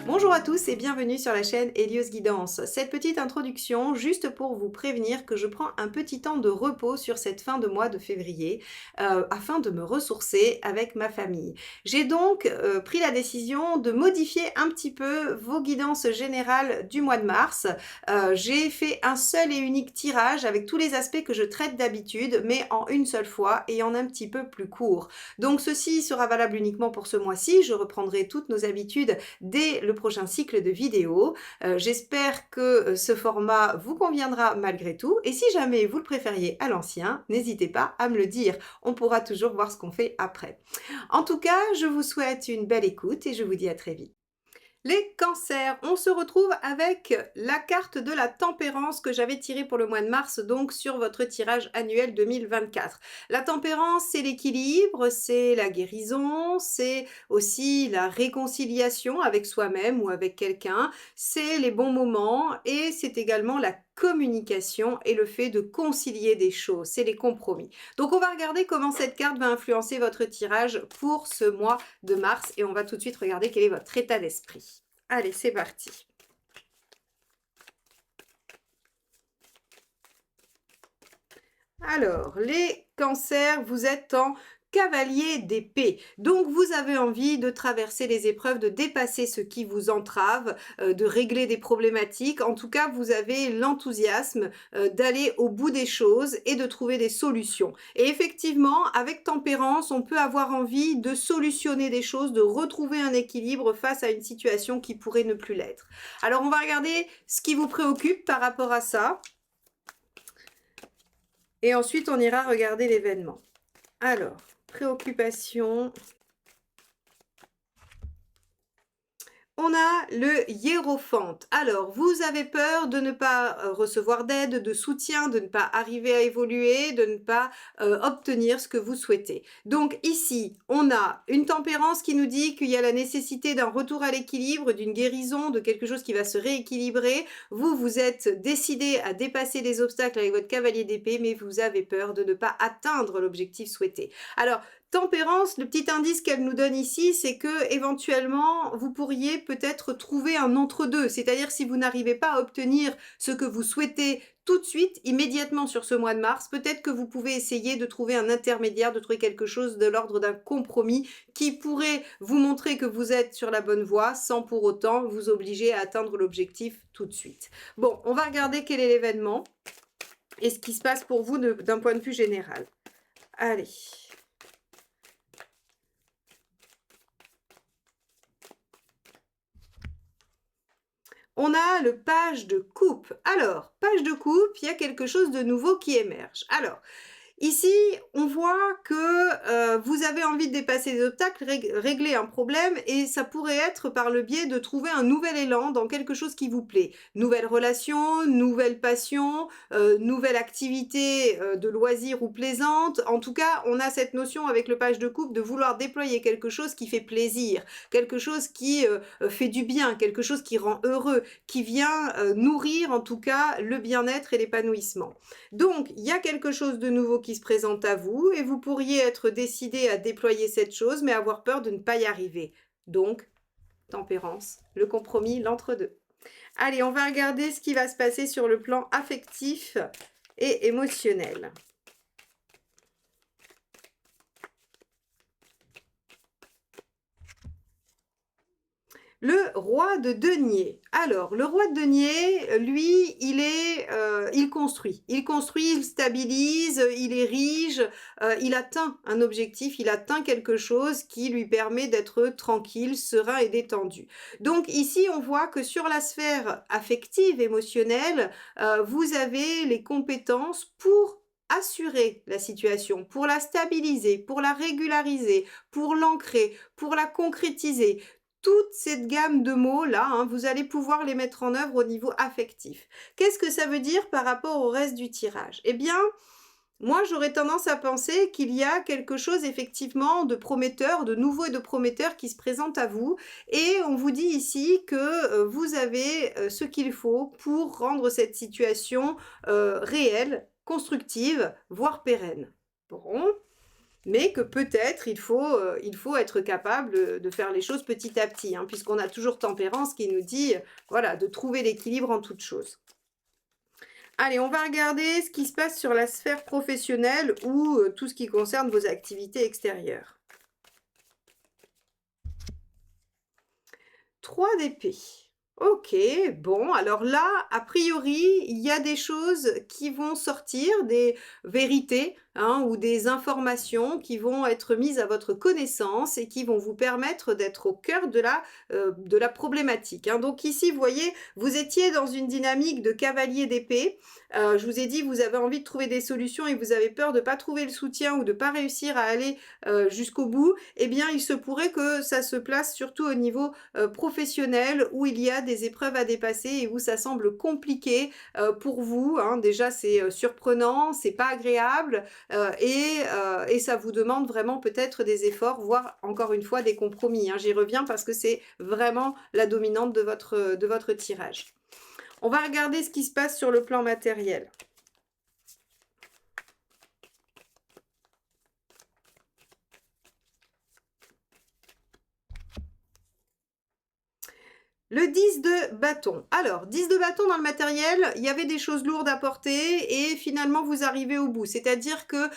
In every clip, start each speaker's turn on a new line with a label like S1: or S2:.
S1: Bonjour à tous et bienvenue sur la chaîne Hélios Guidance. Cette petite introduction juste pour vous prévenir que je prends un petit temps de repos sur cette fin de mois de février afin de me ressourcer avec ma famille. J'ai donc pris la décision de modifier un petit peu vos guidances générales du mois de mars. J'ai fait un seul et unique tirage avec tous les aspects que je traite d'habitude mais en une seule fois et en un petit peu plus court. Donc ceci sera valable uniquement pour ce mois-ci. Je reprendrai toutes nos habitudes dès le prochain cycle de vidéos. J'espère que ce format vous conviendra malgré tout et si jamais vous le préfériez à l'ancien, n'hésitez pas à me le dire. On pourra toujours voir ce qu'on fait après. En tout cas, je vous souhaite une belle écoute et je vous dis à très vite. Les cancers, on se retrouve avec la carte de la tempérance que j'avais tirée pour le mois de mars, donc sur votre tirage annuel 2024. La tempérance, c'est l'équilibre, c'est la guérison, c'est aussi la réconciliation avec soi-même ou avec quelqu'un, c'est les bons moments et c'est également la communication et le fait de concilier des choses, c'est les compromis. Donc on va regarder comment cette carte va influencer votre tirage pour ce mois de mars et on va tout de suite regarder quel est votre état d'esprit. Allez, c'est parti. Alors, les cancers, vous êtes en cavalier d'épée. Donc, vous avez envie de traverser les épreuves, de dépasser ce qui vous entrave, de régler des problématiques. En tout cas, vous avez l'enthousiasme d'aller au bout des choses et de trouver des solutions. Et effectivement, avec tempérance, on peut avoir envie de solutionner des choses, de retrouver un équilibre face à une situation qui pourrait ne plus l'être. Alors, on va regarder ce qui vous préoccupe par rapport à ça. Et ensuite, on ira regarder l'événement. Alors, préoccupation. On a le hiérophante. Alors, vous avez peur de ne pas recevoir d'aide, de soutien, de ne pas arriver à évoluer, de ne pas obtenir ce que vous souhaitez. Donc ici, on a une tempérance qui nous dit qu'il y a la nécessité d'un retour à l'équilibre, d'une guérison, de quelque chose qui va se rééquilibrer. Vous, vous êtes décidé à dépasser les obstacles avec votre cavalier d'épée, mais vous avez peur de ne pas atteindre l'objectif souhaité. Alors, tempérance, le petit indice qu'elle nous donne ici, c'est que éventuellement vous pourriez peut-être trouver un entre-deux, c'est-à-dire si vous n'arrivez pas à obtenir ce que vous souhaitez tout de suite, immédiatement sur ce mois de mars, peut-être que vous pouvez essayer de trouver un intermédiaire, de trouver quelque chose de l'ordre d'un compromis qui pourrait vous montrer que vous êtes sur la bonne voie sans pour autant vous obliger à atteindre l'objectif tout de suite. Bon, on va regarder quel est l'événement et ce qui se passe pour vous d'un point de vue général. Allez. On a le page de coupe. Alors, page de coupe, il y a quelque chose de nouveau qui émerge. Alors, ici, on voit que vous avez envie de dépasser des obstacles, régler un problème, et ça pourrait être par le biais de trouver un nouvel élan dans quelque chose qui vous plaît. Nouvelle relation, nouvelle passion, nouvelle activité de loisir ou plaisante. En tout cas, on a cette notion avec le page de coupe de vouloir déployer quelque chose qui fait plaisir, quelque chose qui fait du bien, quelque chose qui rend heureux, qui vient nourrir en tout cas le bien-être et l'épanouissement. Donc, il y a quelque chose de nouveau qui se présente à vous et vous pourriez être décidé à déployer cette chose, mais avoir peur de ne pas y arriver. Donc, tempérance, le compromis, l'entre-deux. Allez, on va regarder ce qui va se passer sur le plan affectif et émotionnel. Le roi de denier. Alors, le roi de denier, lui, il construit. Il construit, il stabilise, il érige, il atteint un objectif, il atteint quelque chose qui lui permet d'être tranquille, serein et détendu. Donc ici, on voit que sur la sphère affective, émotionnelle, vous avez les compétences pour assurer la situation, pour la stabiliser, pour la régulariser, pour l'ancrer, pour la concrétiser. Toute cette gamme de mots-là, hein, vous allez pouvoir les mettre en œuvre au niveau affectif. Qu'est-ce que ça veut dire par rapport au reste du tirage? Eh bien, moi, j'aurais tendance à penser qu'il y a quelque chose effectivement de prometteur, de nouveau et de prometteur qui se présente à vous. Et on vous dit ici que vous avez ce qu'il faut pour rendre cette situation réelle, constructive, voire pérenne. Bon. mais que peut-être il faut être capable de faire les choses petit à petit, hein, puisqu'on a toujours Tempérance qui nous dit, voilà, de trouver l'équilibre en toutes choses. Allez, on va regarder ce qui se passe sur la sphère professionnelle ou tout ce qui concerne vos activités extérieures. 3 d'épée. OK, bon, alors là, a priori, il y a des choses qui vont sortir, des vérités, hein, ou des informations qui vont être mises à votre connaissance et qui vont vous permettre d'être au cœur de la problématique, hein. Donc ici, vous voyez, vous étiez dans une dynamique de cavalier d'épée. Je vous ai dit, vous avez envie de trouver des solutions et vous avez peur de ne pas trouver le soutien ou de ne pas réussir à aller jusqu'au bout. Eh bien, il se pourrait que ça se place surtout au niveau professionnel où il y a des épreuves à dépasser et où ça semble compliqué pour vous, hein. Déjà, c'est surprenant, c'est pas agréable et ça vous demande vraiment peut-être des efforts, voire encore une fois des compromis, hein. J'y reviens parce que c'est vraiment la dominante de votre tirage. On va regarder ce qui se passe sur le plan matériel. Le 10 de bâton. Alors, 10 de bâton dans le matériel, il y avait des choses lourdes à porter et finalement vous arrivez au bout. C'est-à-dire que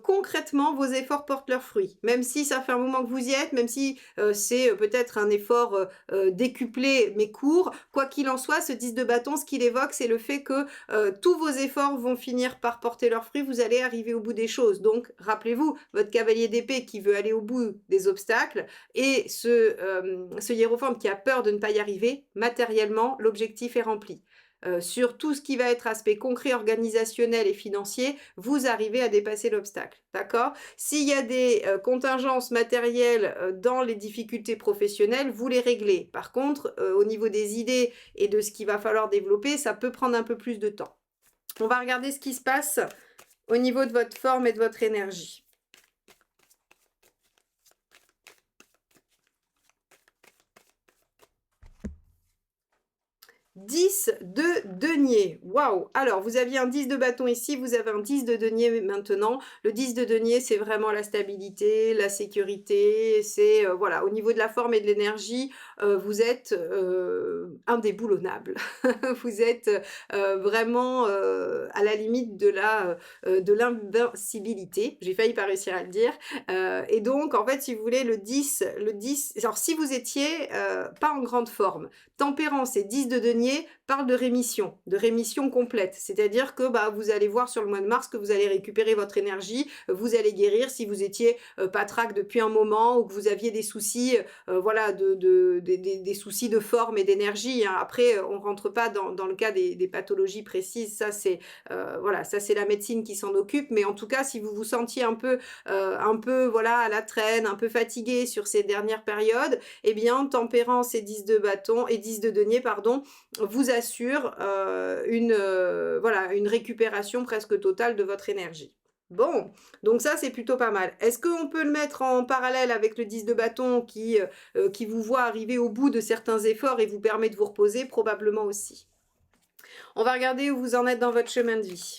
S1: concrètement, vos efforts portent leurs fruits. Même si ça fait un moment que vous y êtes, même si c'est peut-être un effort décuplé mais court, quoi qu'il en soit, ce 10 de bâton, ce qu'il évoque, c'est le fait que tous vos efforts vont finir par porter leurs fruits, vous allez arriver au bout des choses. Donc, rappelez-vous, votre cavalier d'épée qui veut aller au bout des obstacles et ce hiérophante qui a peur de ne pas y arriver, matériellement, l'objectif est rempli. Sur tout ce qui va être aspect concret, organisationnel et financier, vous arrivez à dépasser l'obstacle, d'accord? S'il y a des contingences matérielles dans les difficultés professionnelles, vous les réglez. Par contre, au niveau des idées et de ce qu'il va falloir développer, ça peut prendre un peu plus de temps. On va regarder ce qui se passe au niveau de votre forme et de votre énergie. 10 de denier. Waouh! Alors, vous aviez un 10 de bâton ici, vous avez un 10 de denier maintenant. Le 10 de denier, c'est vraiment la stabilité, la sécurité, c'est voilà, au niveau de la forme et de l'énergie, vous êtes indéboulonnable. Vous êtes vraiment à la limite de l'invincibilité. J'ai failli pas réussir à le dire. Et donc, en fait, si vous voulez, le 10, alors si vous étiez pas en grande forme, Tempérance et 10 de denier parlent de rémission complète. C'est-à-dire que bah, vous allez voir sur le mois de mars que vous allez récupérer votre énergie, vous allez guérir si vous étiez patraque depuis un moment ou que vous aviez des soucis, voilà, des soucis de forme et d'énergie, hein. Après, on rentre pas dans le cas des pathologies précises, ça c'est voilà, ça c'est la médecine qui s'en occupe, mais en tout cas, si vous vous sentiez un peu voilà, à la traîne, un peu fatigué sur ces dernières périodes, eh bien, Tempérance et 10 de bâton et 10 de denier, pardon, vous assure voilà, une récupération presque totale de votre énergie. Bon, donc ça c'est plutôt pas mal. Est-ce qu'on peut le mettre en parallèle avec le 10 de bâton qui vous voit arriver au bout de certains efforts et vous permet de vous reposer? Probablement aussi. On va regarder où vous en êtes dans votre chemin de vie.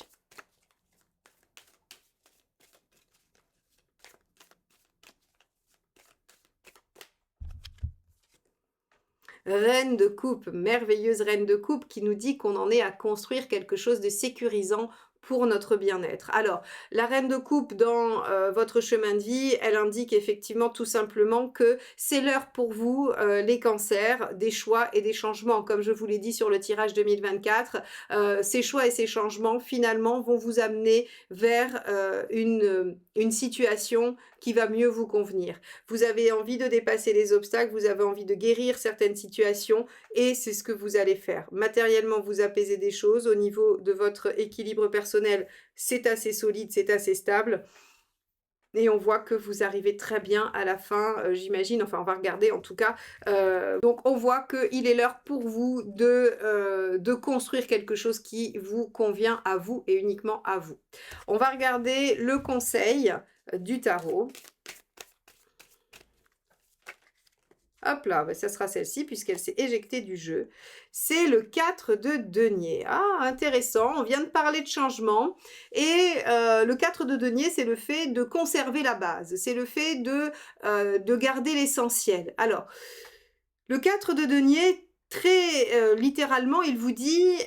S1: Reine de coupe, merveilleuse reine de coupe qui nous dit qu'on en est à construire quelque chose de sécurisant pour notre bien-être. Alors, la reine de coupe dans votre chemin de vie, elle indique effectivement tout simplement que c'est l'heure pour vous, les cancers, des choix et des changements. Comme je vous l'ai dit sur le tirage 2024, ces choix et ces changements finalement vont vous amener vers une situation qui va mieux vous convenir. Vous avez envie de dépasser les obstacles, vous avez envie de guérir certaines situations et c'est ce que vous allez faire. Matériellement, vous apaisez des choses. Au niveau de votre équilibre personnel, c'est assez solide, c'est assez stable. Et on voit que vous arrivez très bien à la fin, j'imagine, enfin on va regarder en tout cas. Donc on voit qu'il est l'heure pour vous de construire quelque chose qui vous convient à vous et uniquement à vous. On va regarder le conseil du tarot. Hop là, bah, ça sera celle-ci puisqu'elle s'est éjectée du jeu. C'est le 4 de denier. Ah, intéressant, on vient de parler de changement et le 4 de denier, c'est le fait de conserver la base, c'est le fait de garder l'essentiel. Alors, le 4 de denier, très, littéralement, il vous dit,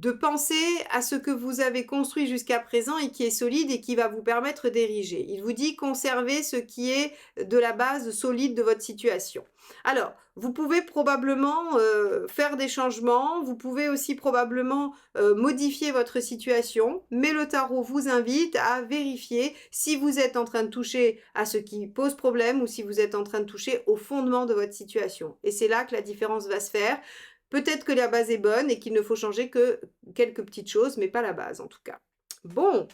S1: de penser à ce que vous avez construit jusqu'à présent et qui est solide et qui va vous permettre d'ériger. Il vous dit: «Conservez ce qui est de la base solide de votre situation». Alors, vous pouvez probablement, faire des changements, vous pouvez aussi probablement, modifier votre situation, mais le tarot vous invite à vérifier si vous êtes en train de toucher à ce qui pose problème ou si vous êtes en train de toucher au fondement de votre situation et c'est là que la différence va se faire. Peut-être que la base est bonne et qu'il ne faut changer que quelques petites choses, mais pas la base en tout cas. Bon,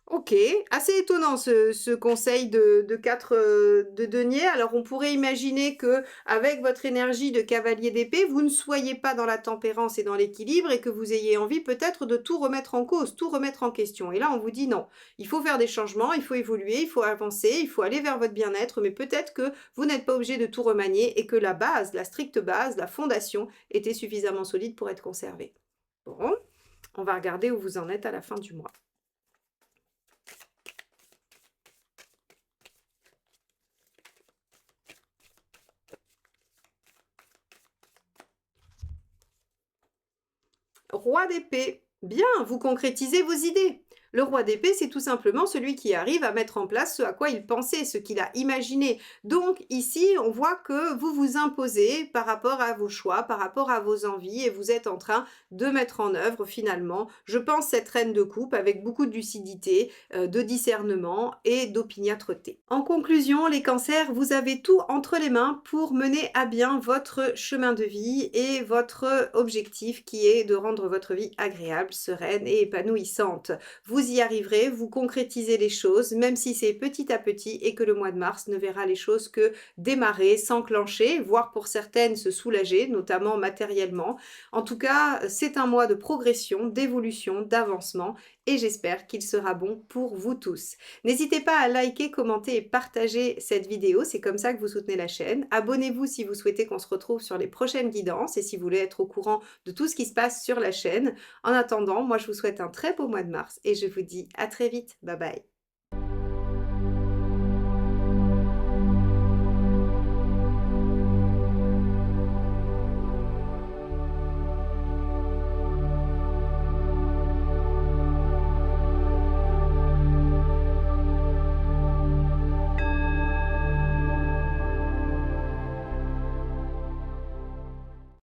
S1: OK, assez étonnant ce conseil de 4 de denier. Alors on pourrait imaginer que avec votre énergie de cavalier d'épée, vous ne soyez pas dans la tempérance et dans l'équilibre et que vous ayez envie peut-être de tout remettre en cause, tout remettre en question. Et là, on vous dit: «Non, il faut faire des changements, il faut évoluer, il faut avancer, il faut aller vers votre bien-être, mais peut-être que vous n'êtes pas obligé de tout remanier et que la base, la stricte base, la fondation était suffisamment solide pour être conservée». Bon, on va regarder où vous en êtes à la fin du mois. Roi d'épée. Bien, vous concrétisez vos idées. Le roi d'épée, c'est tout simplement celui qui arrive à mettre en place ce à quoi il pensait, ce qu'il a imaginé. Donc ici, on voit que vous vous imposez par rapport à vos choix, par rapport à vos envies, et vous êtes en train de mettre en œuvre finalement, je pense, cette reine de coupe avec beaucoup de lucidité, de discernement et d'opiniâtreté. En conclusion, les cancers, vous avez tout entre les mains pour mener à bien votre chemin de vie et votre objectif qui est de rendre votre vie agréable, sereine et épanouissante. Vous y arriverez, vous concrétisez les choses, même si c'est petit à petit et que le mois de mars ne verra les choses que démarrer, s'enclencher, voire pour certaines se soulager, notamment matériellement. En tout cas, c'est un mois de progression, d'évolution, d'avancement et j'espère qu'il sera bon pour vous tous. N'hésitez pas à liker, commenter et partager cette vidéo, c'est comme ça que vous soutenez la chaîne. Abonnez-vous si vous souhaitez qu'on se retrouve sur les prochaines guidances et si vous voulez être au courant de tout ce qui se passe sur la chaîne. En attendant, moi je vous souhaite un très beau mois de mars et je vous dis à très vite. Bye bye.